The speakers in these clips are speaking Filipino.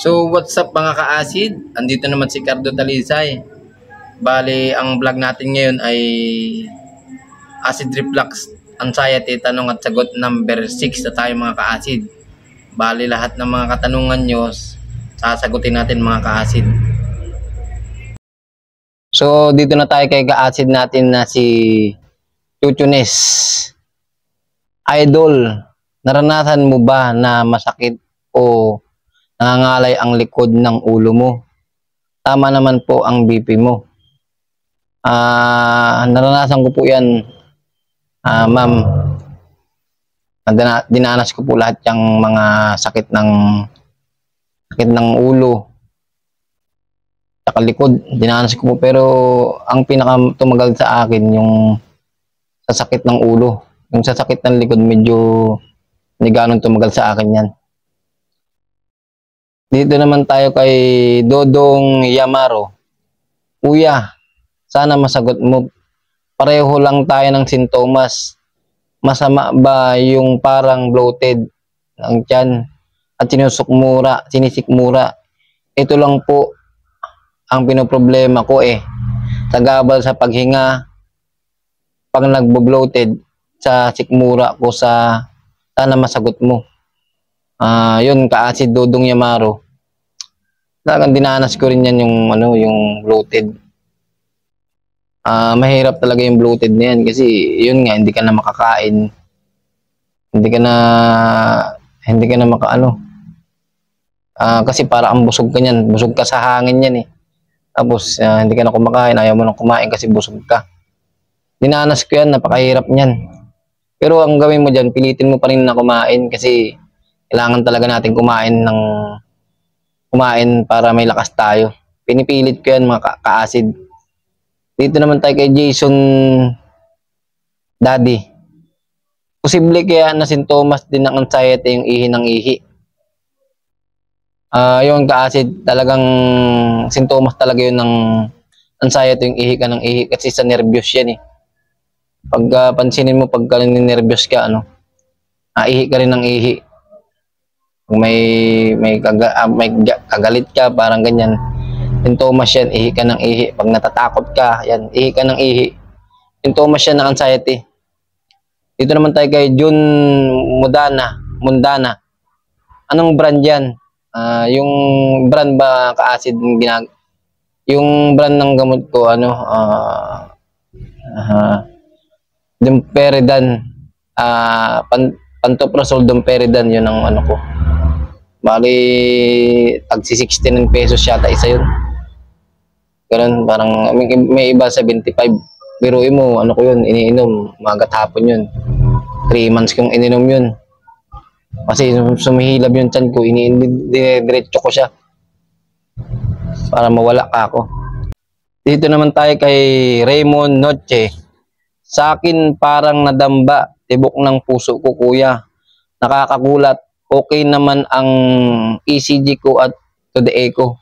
So what's up mga ka-acid? Andito naman si Cardo Talisay. Bali, ang vlog natin ngayon ay acid reflux anxiety, tanong at sagot number 6 na tayo mga ka-acid. Bali, lahat ng mga katanungan nyo sasagutin natin mga ka-acid. So dito na tayo kay ka-acid natin na si Chuchunes. Idol, naranasan mo ba na masakit o nangangalay ang likod ng ulo mo? Tama naman po ang BP mo. Naranasan ko po yan, ma'am. Dinanas ko po lahat yung mga sakit ng ulo sa likod. Dinanas ko po, pero ang pinaka tumagal sa akin yung sa sakit ng ulo. Yung sa sakit ng likod medyo hindi ganun tumagal sa akin yan. Dito naman tayo kay Dodong Yamaro. Kuya, sana masagot mo. Pareho lang tayo ng sintomas. Masama ba yung parang bloated ang tiyan at sinisikmura? Ito lang po ang pinoproblema ko Tagabal sa paghinga, pag nagbo-bloated sa sikmura ko sana masagot mo. Yun ka-acid Dodong Yamaro. Talagang dinanas ko rin yan yung bloated. Mahirap talaga yung bloated na yan kasi yun nga, hindi ka na makakain. Hindi ka na makaano. Kasi para ang busog ka niyan, busog ka sa hangin yan Tapos hindi ka na kumakain, ayaw mo na kumain kasi busog ka. Dinanas ko yan, napakahirap niyan. Pero ang gawin mo dyan, pilitin mo pa rin na kumain kasi kailangan talaga natin kumain para may lakas tayo. Pinipilit ko yan mga ka-acid. Dito naman tayo kay Jason Daddy. Posible kaya na sintomas din ng anxiety yung ihi ng ihi. Yung ka-acid, talagang sintomas talaga yun ng anxiety yung ihi ka ng ihi kasi sa nervyos yan Pag pansinin mo pagka ninervyos ka, ihi ka rin ng ihi. May kagalit ka, parang ganyan. Sintomas yan, ihi ka ng ihi. Pag natatakot ka, yan, ihi ka ng ihi. Sintomas yan ng anxiety. Dito naman tayo kay Jun Mundana. Anong brand yan? Yung brand ba ka-acid yung brand ng gamot ko, Domperidone, Pantoprazole Domperidone, yun ang ko. Bali, tagsi 69 pesos yata isa yun. Ganun, parang may iba 75. Biruin mo, ko yun, iniinom, magat hapon yun. 3 months kong ininom yun. Kasi sumihilab yung tiyan ko, diretso ko siya. Para mawala ka ako. Dito naman tayo kay Raymond Noche. Sa akin parang nadamba, tibok ng puso ko kuya. Nakakagulat. Okay naman ang ECG ko at to the echo.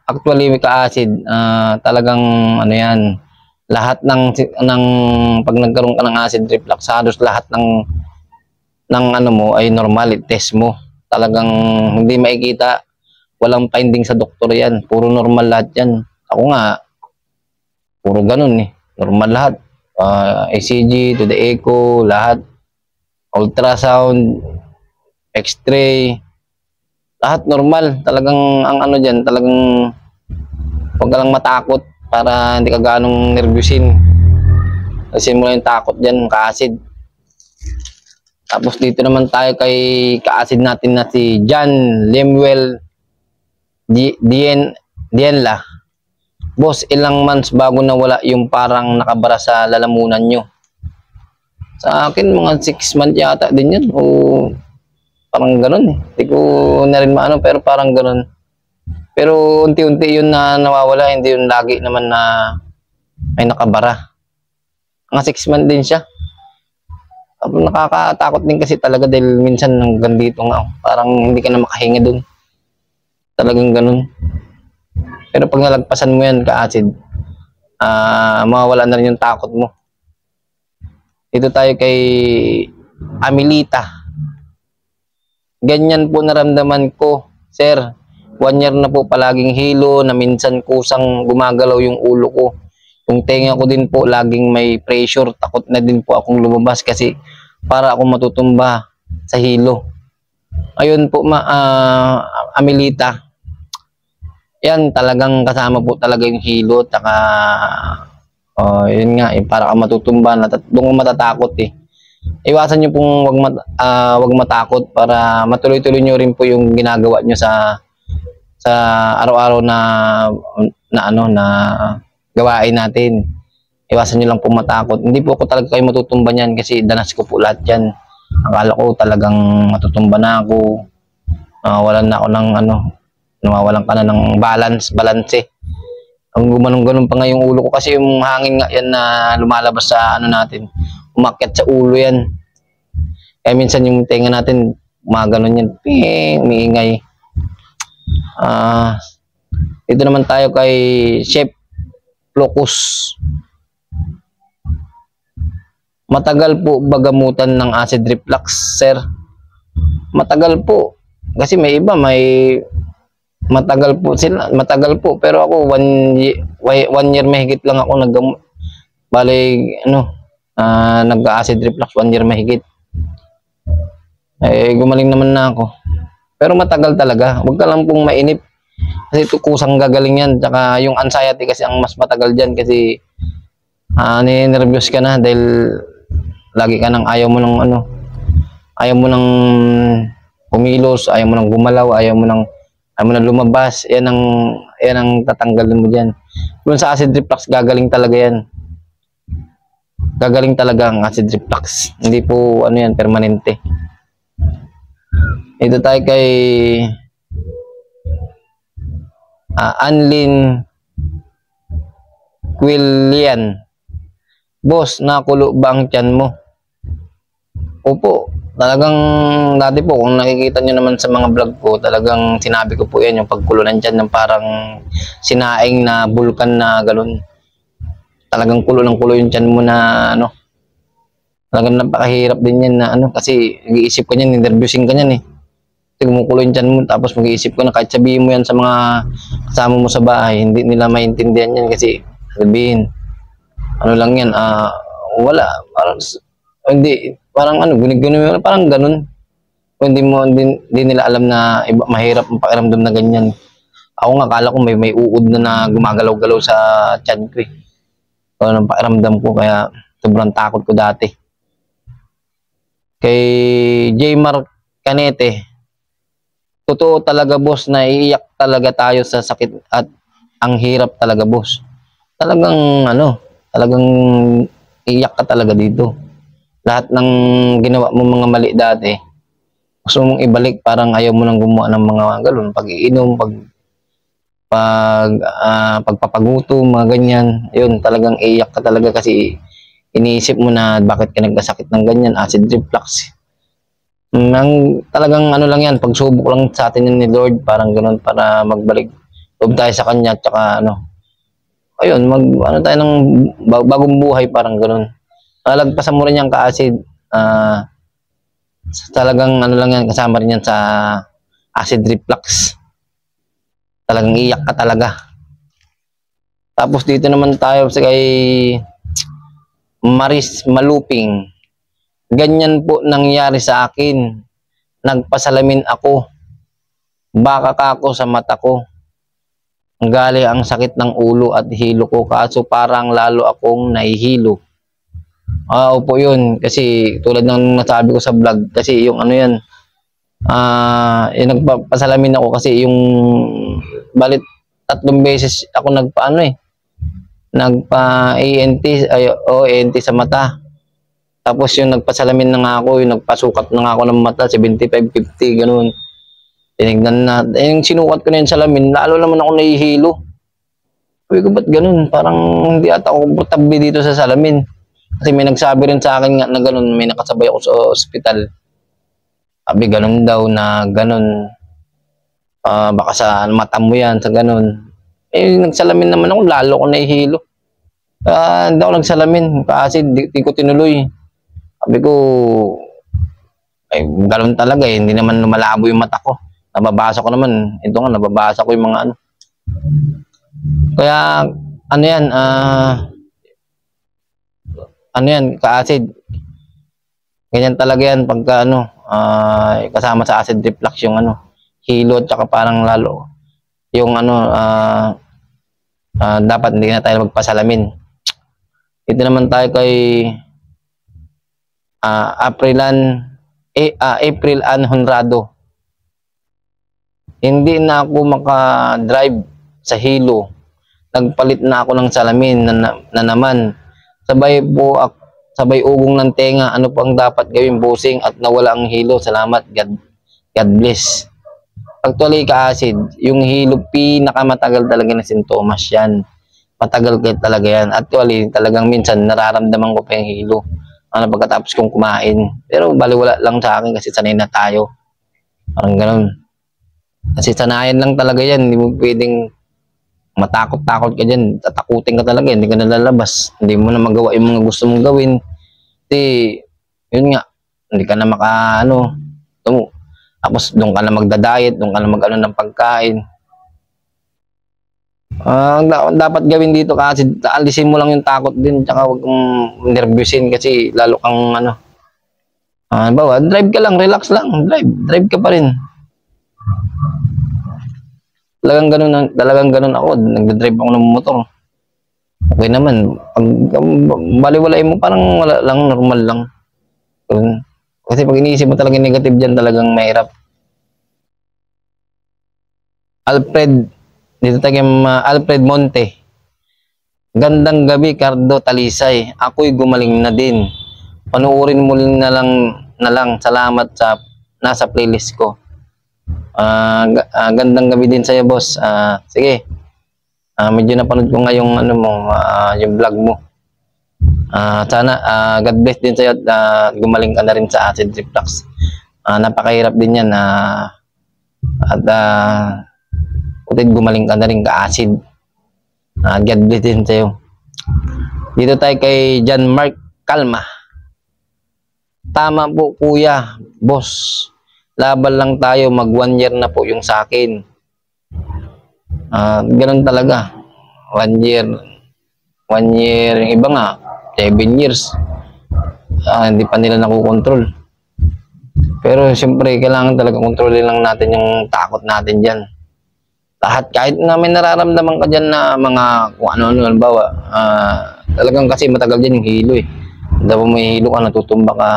Actually ka-acid, talagang yan. Lahat ng pag nagkaroon ka ng acid reflux, halos lahat ng mo ay normal, test mo. Talagang hindi makikita, walang finding sa doktor yan. Puro normal lahat yan. Ako nga, puro ganun normal lahat. ECG, to the echo, lahat. Ultrasound, X-ray, lahat normal. Talagang ang dyan, talagang huwag ka lang matakot para hindi ka ganong nervyusin. Kasi mo lang yung takot dyan, ka-acid. Tapos dito naman tayo kay ka-acid natin na si John Lemuel Dienla. Boss, ilang months bago nawala yung parang nakabara sa lalamunan nyo? Sa akin, mga 6 months yata din yun. O parang ganun Hindi ko na rin maano, pero parang ganun. Pero unti-unti yun na nawawala. Hindi yun lagi naman na may nakabara. Mga 6 months din siya. Nakakatakot din kasi talaga dahil minsan hanggang dito nga. Parang hindi ka na makahinga dun. Talagang ganun. Pero pag nalagpasan mo yan, ka-acid, mawawala na rin yung takot mo. Dito tayo kay Amelita. Ganyan po naramdaman ko Sir, 1 year na po palaging hilo, na minsan kusang gumagalaw yung ulo ko. Yung tenga ko din po laging may pressure, takot na din po akong lumabas kasi para ako matutumba sa hilo. Ayun po, Amelita. Yan, talagang kasama po talaga yung hilo, tsaka yun nga, para ka matutumba, doon ka matatakot eh. Iwasan nyo pong wag matakot para matuloy-tuloy nyo rin po yung ginagawa nyo sa araw-araw na gawain natin. Iwasan nyo lang po matakot. Hindi po ako talaga kayo matutumba niyan kasi danas ko po lahat yan. Akala ko talagang matutumba na ako. Nawawalan na ako ng nawawalan ka na ng balance eh. Ang gumanong-ganon pa nga yung ulo ko kasi yung hangin nga yan na lumalabas sa natin, umakyat sa ulo yan. Kaya minsan yung tenga natin, maganon yan, umiingay. Ito naman tayo kay Chef Locus. Matagal po bagamutan ng acid reflux, sir? Matagal po. Kasi may iba, matagal po, pero ako 1 year mahigit lang ako naggamot. Bale, nagka-acid reflux 1 year mahigit. Gumaling naman na ako. Pero matagal talaga. Huwag ka lang pong mainip. Kasi ito kusang gagaling yan. Tsaka yung anxiety kasi ang mas matagal dyan kasi nervous ka na dahil lagi ka nang ayaw mo nang kumilos, ayaw mo nang gumalaw, ayaw mo nang lumabas. Yan ang tatanggalin mo dyan. Kung sa acid reflux, gagaling talaga yan. Gagaling talaga ang acid reflux. Hindi po yan, permanente. Ito tayo kay Anlin Quillian. Boss, nakulo ba ang tiyan mo? Opo, talagang dati po kung nakikita nyo naman sa mga vlog ko, talagang sinabi ko po yan, yung pagkulo ng tiyan ng parang sinaing na bulkan na galon. Talagang kulo ng kulo yung tiyan mo na talagang napakahirap din yan na kasi nag-iisip ka niyan, nervyosing ka niyan eh. Kumukulo yung tiyan mo, tapos mag-iisip ka na kahit sabihin mo yan sa mga kasama mo sa bahay, hindi nila maintindihan yan kasi sabihin, lang yan, wala, parang gunig-gunig, parang ganun. Hindi nila alam na mahirap ang pakiramdam na ganyan. Ako nga, kala ko may uod na gumagalaw-galaw sa tiyan ko eh. Ang pakiramdam ko, kaya sobrang takot ko dati. Kay J. Mark Canete, totoo talaga boss na iiyak talaga tayo sa sakit at ang hirap talaga boss. Talagang talagang iiyak ka talaga dito. Lahat ng ginawa mo mga mali dati, gusto mong ibalik, parang ayaw mo nang gumawa ng mga galon, pag-iinom, pagpapagutom, mga ganyan. Yun, talagang iiyak ka talaga kasi iniisip mo na bakit ka nagkasakit ng ganyan, acid reflux. Talagang lang yan, pagsubok lang sa atin ni Lord, parang ganoon, para magbalik loob tayo sa kanya, tsaka ayun, tayo ng bagong buhay, parang ganoon. Lagpasan mo rin yung ka-acid, talagang lang yan, kasama rin yan sa acid reflux. Talagang iyak ka talaga. Tapos dito naman tayo sa kay Maris Maluping. Ganyan po nangyari sa akin. Nagpasalamin ako. Baka kako sa mata ko. Galing ang sakit ng ulo at hilo ko. Kaso parang lalo akong nahihilo. Opo yun. Kasi tulad ng nasabi ko sa vlog. Kasi yung yung nagpasalamin ako kasi yung balit 3 beses ako nagpa-ENT sa mata. Tapos yung nagpasalamin na nga ako, yung nagpasukat na nga ako ng mata, 75-50, gano'n. Tinignan na, yung sinukat ko na yung salamin, lalo naman ako nahihilo. Sabi ko, ba't gano'n? Parang hindi ata ako komportable dito sa salamin. Kasi may nagsabi rin sa akin nga na gano'n, may nakasabay ako sa ospital. Sabi gano'n daw na gano'n. Baka sa mata mo yan, sa gano'n. Nagsalamin naman ako, lalo ako nahihilo. Hindi ako nagsalamin, kasi di ko tinuloy. Sabi ko, ay, gano'n talaga eh. Hindi naman lumalabo yung mata ko. nababasa ko naman. Ito nga, nababasa ko yung mga ano. Kaya, ano yan, ka-acid. Ganyan talaga yan pagka ano, kasama sa acid reflux yung ano, hilo at saka parang lalo yung ano, dapat hindi na tayo magpasalamin. Ito naman tayo kay April Ann Honrado. Hindi na ako maka-drive sa hilo. Nagpalit na ako ng salamin na naman. Sabay ugong ng tenga. Ano pang dapat gawin, bossing, at nawala ang hilo? Salamat. God bless. Actually, ka-acid, yung hilo, pinakamatagal talaga na sintomas yan. Matagal kayo talaga yan. Actually, talagang minsan nararamdaman ko pa yung hilo. Pagkatapos kong kumain. Pero baliwala lang sa akin kasi sanay na tayo. Parang ganun. Kasi sanayan lang talaga yan. Hindi mo pwedeng matakot-takot ka dyan. Tatakutin ka talaga. Hindi ka nalalabas. Hindi mo na magawa yung mga gusto mong gawin. Kasi, yun nga, hindi ka na tapos doon ka na magda-diet, doon ka na mag-ano ng pagkain. Dapat gawin dito kasi alisin mo lang yung takot din, tsaka huwag kang nervyusin kasi lalo kang drive ka lang, relax lang, drive ka pa rin. Talagang ganun ako, nagda-drive ako ng motor. Okay naman, pag baliwalay mo parang wala lang, normal lang. Kasi pag iniisip mo talagang negative dyan, talagang mahirap. Alfred Monte. Gandang gabi, Cardo Talisay. Ako'y gumaling na din. Panuorin mo na lang. Salamat sa nasa playlist ko. Gandang gabi din sa'yo, boss. Sige. Medyo napanood ko nga yung yung vlog mo. Sana God bless din sa'yo at gumaling ka na rin sa acid reflux. Napakahirap din yan at gumaling ka na rin ka-acid. God bless din sa'yo. Dito tayo kay John Mark Kalma. Tama po kuya, boss. Laban lang tayo, mag 1 year na po yung sa akin. Ganun talaga. 1 year. 1 year, yung iba nga 7 years. Hindi pa nila nakukontrol. Pero siyempre, kailangan talaga kontrolin lang natin yung takot natin dyan. Lahat, kahit na may nararamdaman ka dyan na mga kung ano-ano, halimbawa, talagang kasi matagal dyan yung hilo eh. Dapat may hilo ka, natutumba ka.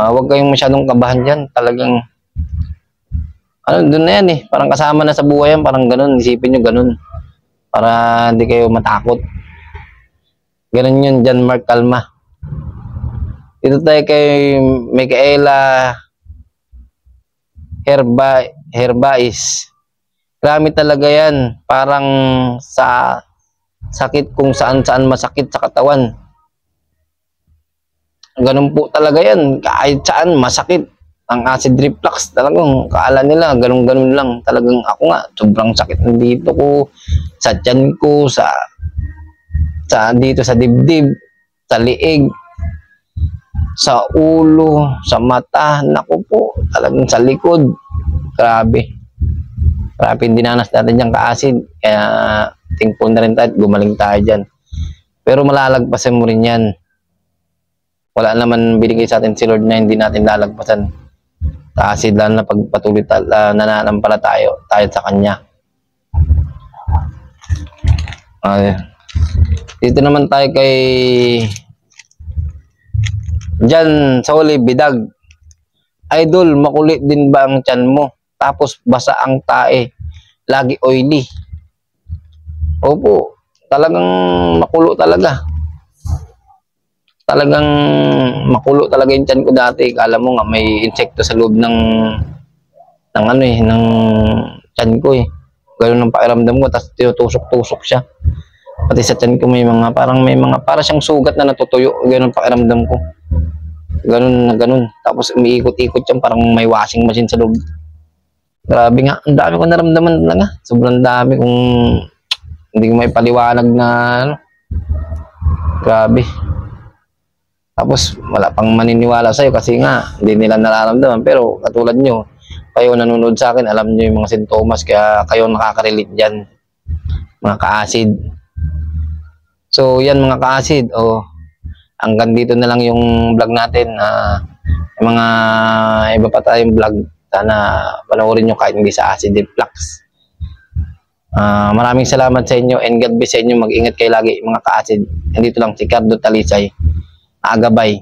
Huwag kayong masyadong kabahan dyan. Talagang, doon na yan eh. Parang kasama na sa buhay yan, parang ganun. Isipin nyo ganun. Para hindi kayo matakot. Ganun yun, John Mark Kalma. Dito tayo kay Micaela Herbais. Grabe talaga yan. Parang sa sakit kung saan-saan masakit sa katawan. Ganun po talaga yan. Kahit saan masakit. Ang acid reflux talagang kaala nila. Ganun-ganun lang. Talagang ako nga, sobrang sakit nandito ko. Sa tiyan ko, dito sa dibdib, sa liig, sa ulo, sa mata. Naku po, talagang sa likod. Grabe. Grabe, dinanas natin dyan ka-acid. Kaya, tingpon na rin tayo, gumaling tayo dyan. Pero malalagpasan mo rin yan. Wala naman binigay sa atin si Lord na hindi natin lalagpasan. Ka-acid lang na pagpatuloy nananampala tayo sa Kanya. Dito naman tayo kay Jan Soli Bidag. Idol, makulit din ba ang tiyan mo? Tapos basa ang tae, lagi oily. Opo, talagang makulo talaga. Talagang makulo talaga yung tiyan ko dati. Kala mo nga may insekto sa loob ng tiyan ko eh. Ganun ang pakiramdam ko, tapos tinutusok-tusok siya. Pati sa tiyan ko may mga para siyang sugat na natutuyo. Ganun ang pakiramdam ko. Ganun. Tapos umiikot-ikot yan, parang may washing machine sa loob. Grabe nga, ang dami ko naramdaman talaga. Sobrang dami kung hindi ko may paliwanag na Grabe. Tapos wala pang maniniwala sa'yo kasi nga hindi nila nararamdaman. Pero katulad nyo, kayo nanonood sa akin, alam niyo yung mga sintomas, kaya kayo nakaka-relate dyan, mga ka-acid. So, yan mga ka-acid, hanggang dito na lang yung vlog natin. Yung mga iba pa tayong vlog, sana panoorin nyo kahit hindi sa acid reflux. Maraming salamat sa inyo and God bless sa inyo. Mag-ingat kayo lagi mga ka-acid. Nandito lang si Cardo Talisay. Agabay.